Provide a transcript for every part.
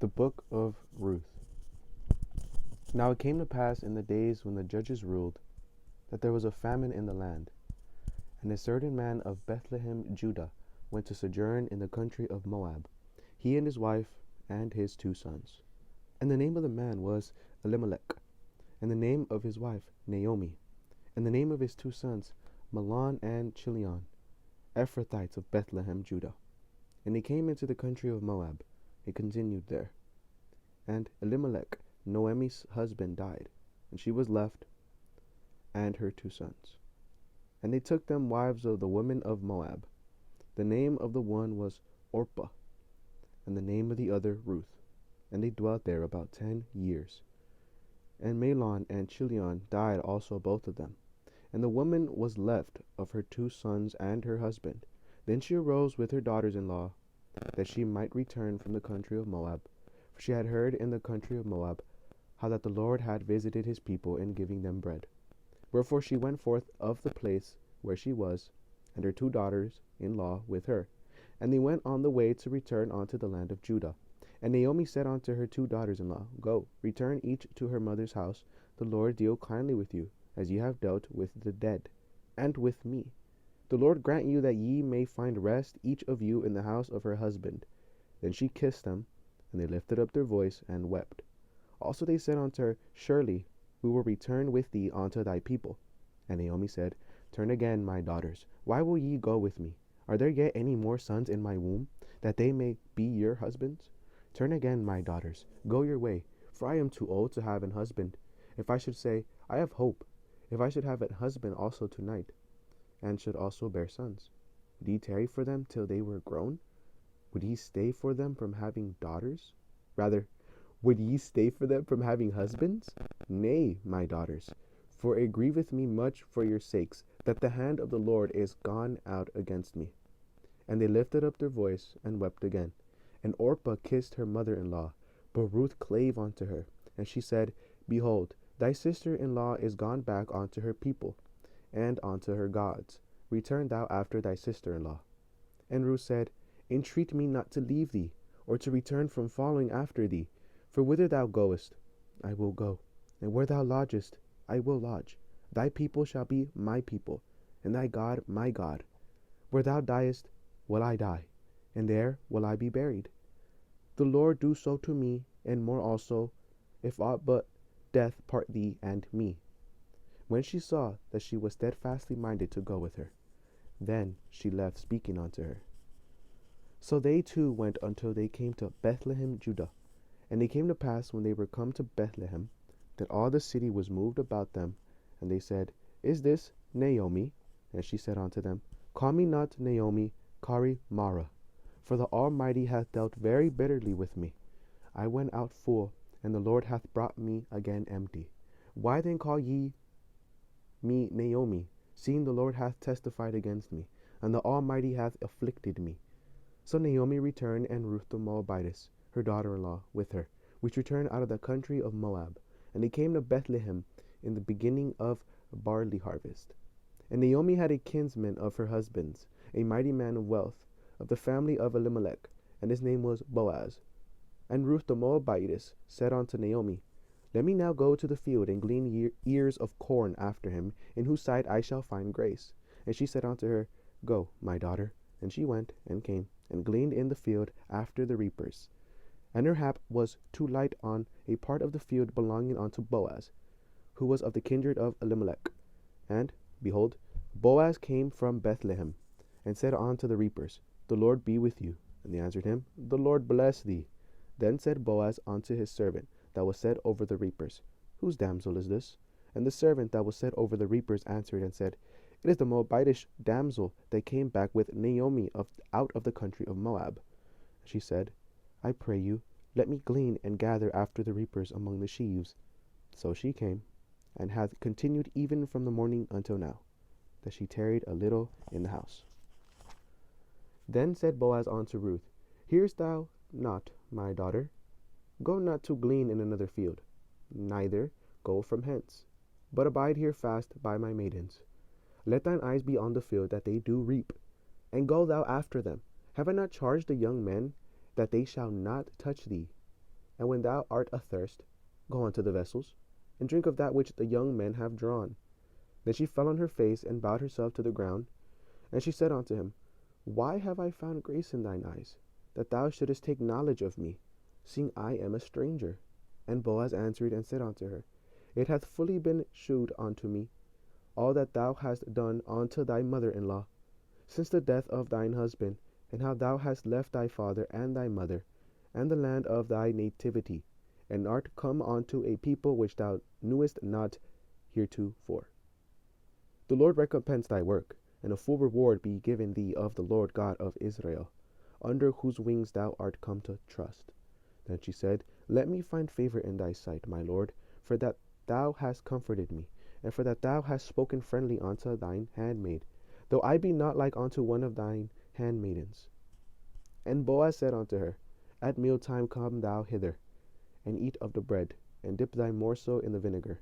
The Book of Ruth. Now it came to pass in the days when the judges ruled, that there was a famine in the land. And a certain man of Bethlehem, Judah, went to sojourn in the country of Moab, he and his wife and his 2 sons. And the name of the man was Elimelech, and the name of his wife Naomi, and the name of his 2 sons Mahlon and Chilion, Ephrathites of Bethlehem, Judah. And he came into the country of Moab, and continued there. And Elimelech, Noemi's husband, died, and she was left, and her 2 sons. And they took them wives of the women of Moab. The name of the one was Orpah, and the name of the other Ruth. And they dwelt there about 10 years. And Mahlon and Chilion died also, both of them. And the woman was left of her 2 sons and her husband. Then she arose with her daughters-in-law, that she might return from the country of Moab. For she had heard in the country of Moab how that the Lord had visited his people in giving them bread. Wherefore she went forth of the place where she was, and her 2 daughters-in-law with her. And they went on the way to return unto the land of Judah. And Naomi said unto her 2 daughters-in-law, Go, return each to her mother's house. The Lord deal kindly with you, as ye have dealt with the dead, and with me. The Lord grant you that ye may find rest, each of you in the house of her husband. Then she kissed them, and they lifted up their voice and wept. Also they said unto her, Surely we will return with thee unto thy people. And Naomi said, Turn again, my daughters. Why will ye go with me? Are there yet any more sons in my womb, that they may be your husbands? Turn again, my daughters, go your way, for I am too old to have an husband. If I should say, I have hope, if I should have a husband also tonight, and should also bear sons, would ye tarry for them till they were grown? Would ye stay for them from having daughters? Rather, would ye stay for them from having husbands? Nay, my daughters, for it grieveth me much for your sakes, that the hand of the Lord is gone out against me. And they lifted up their voice and wept again. And Orpah kissed her mother-in-law, but Ruth clave unto her. And she said, Behold, thy sister-in-law is gone back unto her people, and unto her gods. Return thou after thy sister-in-law. And Ruth said, Entreat me not to leave thee, or to return from following after thee. For whither thou goest, I will go, and where thou lodgest, I will lodge. Thy people shall be my people, and thy God my God. Where thou diest, will I die, and there will I be buried. The Lord do so to me, and more also, if aught but death part thee and me. When she saw that she was steadfastly minded to go with her, then she left speaking unto her. So they 2 went until they came to Bethlehem, Judah. And it came to pass, when they were come to Bethlehem, that all the city was moved about them. And they said, Is this Naomi? And she said unto them, Call me not Naomi, call Mara, for the Almighty hath dealt very bitterly with me. I went out full, and the Lord hath brought me again empty. Why then call ye me Naomi, seeing the Lord hath testified against me, and the Almighty hath afflicted me? So Naomi returned, and Ruth the Moabitess, her daughter-in-law, with her, which returned out of the country of Moab. And they came to Bethlehem in the beginning of barley harvest. And Naomi had a kinsman of her husband's, a mighty man of wealth, of the family of Elimelech, and his name was Boaz. And Ruth the Moabitess said unto Naomi, Let me now go to the field, and glean ears of corn after him, in whose sight I shall find grace. And she said unto her, Go, my daughter. And she went, and came, and gleaned in the field after the reapers. And her hap was to light on a part of the field belonging unto Boaz, who was of the kindred of Elimelech. And, behold, Boaz came from Bethlehem, and said unto the reapers, The Lord be with you. And they answered him, The Lord bless thee. Then said Boaz unto his servant that was set over the reapers, Whose damsel is this? And the servant that was set over the reapers answered and said, It is the Moabitish damsel that came back with Naomi out of the country of Moab. She said, I pray you, let me glean and gather after the reapers among the sheaves. So she came, and hath continued even from the morning until now, that she tarried a little in the house. Then said Boaz unto Ruth, Hearest thou not, my daughter? Go not to glean in another field, neither go from hence, but abide here fast by my maidens. Let thine eyes be on the field that they do reap, and go thou after them. Have I not charged the young men that they shall not touch thee? And when thou art athirst, go unto the vessels, and drink of that which the young men have drawn. Then she fell on her face, and bowed herself to the ground. And she said unto him, Why have I found grace in thine eyes, that thou shouldest take knowledge of me, seeing I am a stranger? And Boaz answered and said unto her, It hath fully been shewed unto me, all that thou hast done unto thy mother-in-law, since the death of thine husband, and how thou hast left thy father and thy mother, and the land of thy nativity, and art come unto a people which thou knewest not heretofore. The Lord recompense thy work, and a full reward be given thee of the Lord God of Israel, under whose wings thou art come to trust. Then she said, Let me find favor in thy sight, my Lord, for that thou hast comforted me, and for that thou hast spoken friendly unto thine handmaid, though I be not like unto one of thine handmaidens. And Boaz said unto her, At mealtime come thou hither, and eat of the bread, and dip thy morsel in the vinegar.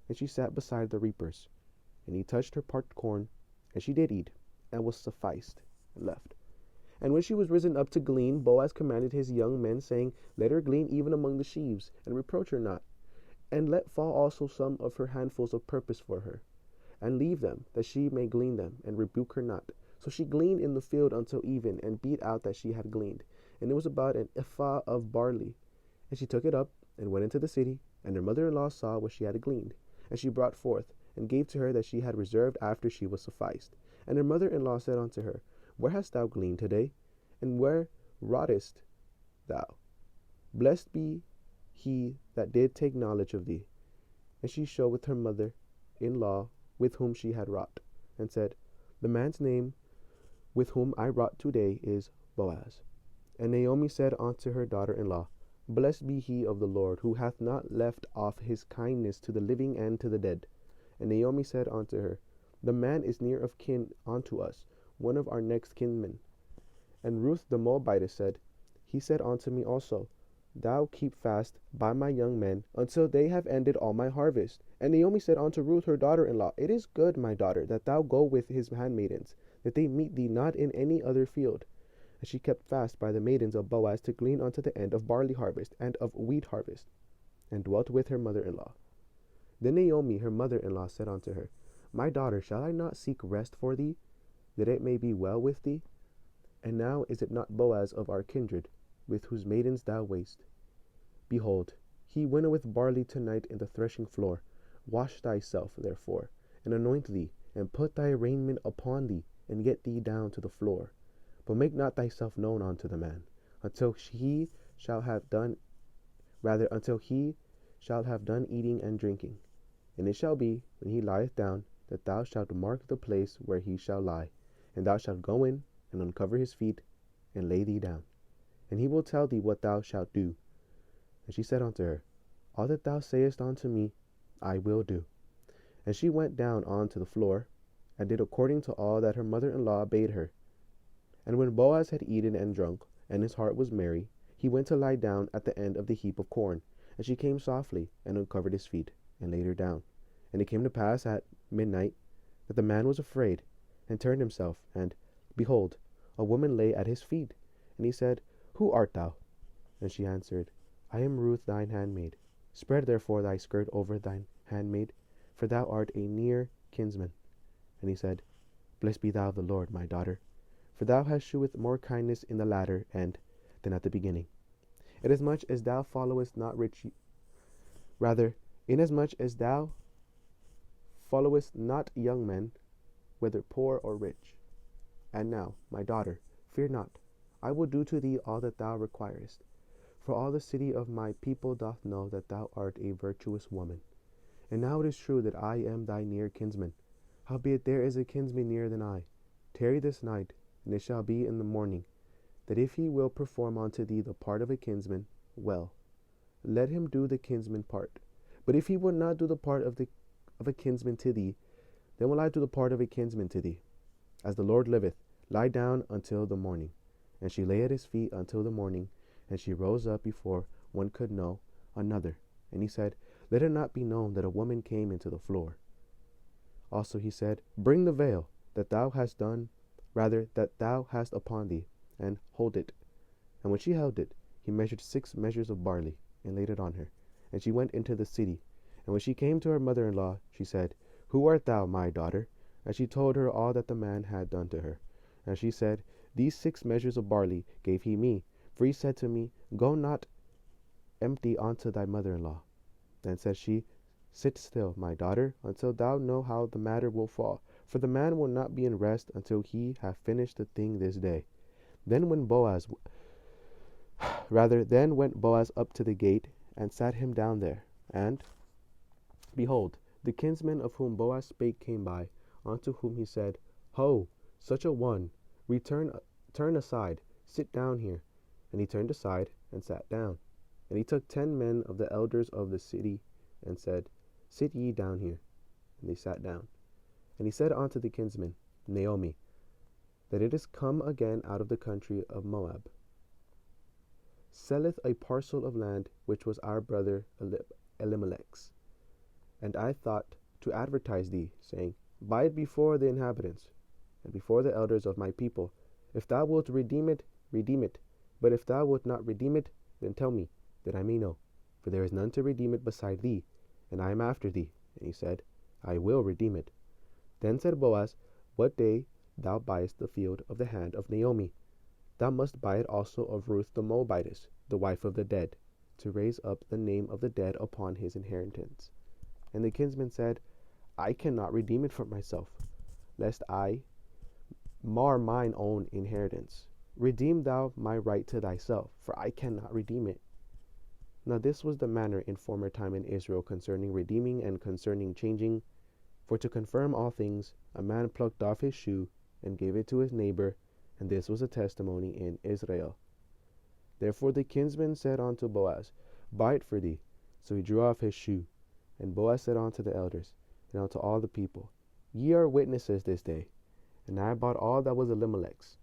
And she sat beside the reapers. And he touched her parched corn, and she did eat, and was sufficed, and left. And when she was risen up to glean, Boaz commanded his young men, saying, Let her glean even among the sheaves, and reproach her not. And let fall also some of her handfuls of purpose for her, and leave them, that she may glean them, and rebuke her not. So she gleaned in the field until even, and beat out that she had gleaned. And it was about an ephah of barley. And she took it up, and went into the city, and her mother-in-law saw what she had gleaned. And she brought forth, and gave to her that she had reserved after she was sufficed. And her mother-in-law said unto her, Where hast thou gleaned today? And where wroughtest thou? Blessed be he that did take knowledge of thee. And she showed with her mother-in-law with whom she had wrought, and said, The man's name with whom I wrought today is Boaz. And Naomi said unto her daughter-in-law, Blessed be he of the Lord, who hath not left off his kindness to the living and to the dead. And Naomi said unto her, The man is near of kin unto us, one of our next kinsmen. And Ruth the Moabitess said, He said unto me also, Thou keep fast by my young men, until they have ended all my harvest. And Naomi said unto Ruth her daughter-in-law, It is good, my daughter, that thou go with his handmaidens, that they meet thee not in any other field. And she kept fast by the maidens of Boaz to glean unto the end of barley harvest and of wheat harvest, and dwelt with her mother-in-law. Then Naomi her mother-in-law said unto her, My daughter, shall I not seek rest for thee, that it may be well with thee? And now is it not Boaz of our kindred, with whose maidens thou wast? Behold, he winnoweth barley tonight in the threshing floor. Wash thyself, therefore, and anoint thee, and put thy raiment upon thee, and get thee down to the floor. But make not thyself known unto the man, until he shall have done eating and drinking. And it shall be, when he lieth down, that thou shalt mark the place where he shall lie, and thou shalt go in, and uncover his feet, and lay thee down. And he will tell thee what thou shalt do. And she said unto her, All that thou sayest unto me, I will do. And she went down on to the floor, and did according to all that her mother-in-law bade her. And when Boaz had eaten and drunk, and his heart was merry, he went to lie down at the end of the heap of corn. And she came softly, and uncovered his feet, and laid her down. And it came to pass at midnight, that the man was afraid, and turned himself, and, behold, a woman lay at his feet. And he said, Who art thou? And she answered, I am Ruth thine handmaid. Spread therefore thy skirt over thine handmaid, for thou art a near kinsman. And he said, Blessed be thou of the Lord, my daughter, for thou hast shewed more kindness in the latter end than at the beginning. Inasmuch as thou followest not young men, whether poor or rich. And now, my daughter, fear not. I will do to thee all that thou requirest. For all the city of my people doth know that thou art a virtuous woman. And now it is true that I am thy near kinsman. Howbeit there is a kinsman nearer than I. Tarry this night, and it shall be in the morning, that if he will perform unto thee the part of a kinsman, well, let him do the kinsman part. But if he will not do the part of a kinsman to thee, then will I do the part of a kinsman to thee. As the Lord liveth, lie down until the morning. And she lay at his feet until the morning, and she rose up before one could know another. And he said, Let it not be known that a woman came into the floor. Also he said, Bring the veil that thou hast upon thee, and hold it. And when she held it, he measured 6 measures of barley. and laid it on her. And she went into the city. And when she came to her mother-in-law, she said, Who art thou, my daughter? And she told her all that the man had done to her. And she said, These 6 measures of barley gave he me. For he said to me, Go not empty unto thy mother-in-law. Then said she, Sit still, my daughter, until thou know how the matter will fall. For the man will not be in rest until he have finished the thing this day. Then went Boaz up to the gate, and sat him down there. And, behold, the kinsman of whom Boaz spake came by, unto whom he said, Ho, such a one, turn aside, sit down here. And he turned aside, and sat down. And he took 10 men of the elders of the city, and said, Sit ye down here. And they sat down. And he said unto the kinsman, Naomi, that it is come again out of the country of Moab, selleth a parcel of land which was our brother Elimelech's. And I thought to advertise thee, saying, Buy it before the inhabitants, and before the elders of my people. If thou wilt redeem it, redeem it. But if thou wilt not redeem it, then tell me, that I may know. For there is none to redeem it beside thee, and I am after thee. And he said, I will redeem it. Then said Boaz, What day thou buyest the field of the hand of Naomi, thou must buy it also of Ruth the Moabitess, the wife of the dead, to raise up the name of the dead upon his inheritance. And the kinsman said, I cannot redeem it for myself, lest I mar mine own inheritance. Redeem thou my right to thyself, for I cannot redeem it. Now this was the manner in former time in Israel concerning redeeming and concerning changing. For to confirm all things, a man plucked off his shoe and gave it to his neighbor, and this was a testimony in Israel. Therefore the kinsman said unto Boaz, Buy it for thee. So he drew off his shoe. And Boaz said unto the elders, and unto all the people, Ye are witnesses this day. And I bought all that was Elimelech's,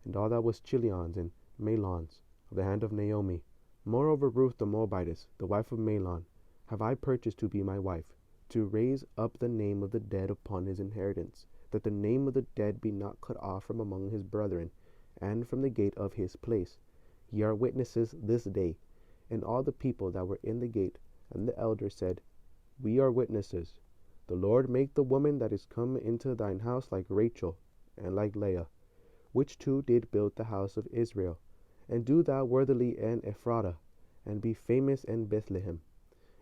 and all that was Chilion's and Mahlon's, of the hand of Naomi. Moreover Ruth the Moabitess, the wife of Mahlon, have I purchased to be my wife, to raise up the name of the dead upon his inheritance, that the name of the dead be not cut off from among his brethren, and from the gate of his place. Ye are witnesses this day. And all the people that were in the gate, and the elders said, We are witnesses. The Lord make the woman that is come into thine house like Rachel, and like Leah, which two did build the house of Israel. And do thou worthily in Ephrathah, and be famous in Bethlehem.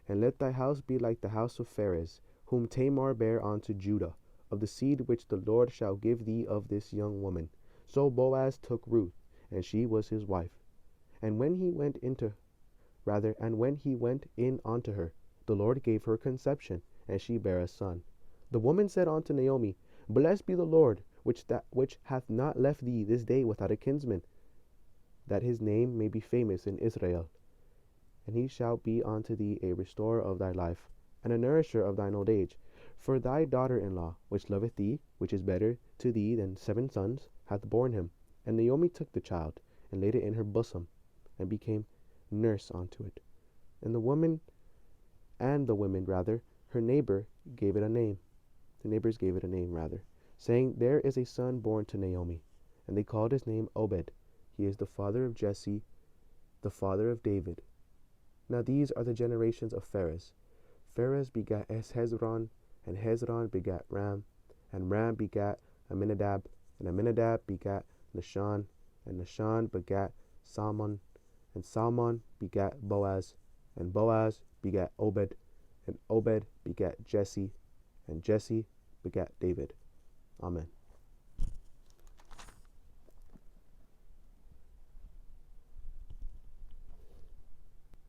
And let thy house be like the house of Pharez, whom Tamar bare unto Judah, of the seed which the Lord shall give thee of this young woman. So Boaz took Ruth, and she was his wife. And when he went in unto her, the Lord gave her conception, and she bare a son. The woman said unto Naomi, Blessed be the Lord, which hath not left thee this day without a kinsman, that his name may be famous in Israel. And he shall be unto thee a restorer of thy life, and a nourisher of thine old age. For thy daughter-in-law, which loveth thee, which is better to thee than 7 sons, hath borne him. And Naomi took the child, and laid it in her bosom, and became nurse unto it. And the women, her neighbors gave it a name, saying, There is a son born to Naomi. And they called his name Obed. He is the father of Jesse, the father of David. Now these are the generations of Pharez. Pharez begat Hezron, and Hezron begat Ram, and Ram begat Amminadab, and Amminadab begat Nahshon, and Nahshon begat Salmon, and Salmon begat Boaz, and Boaz begat Obed, and Obed begat Jesse, and Jesse begat David. Amen.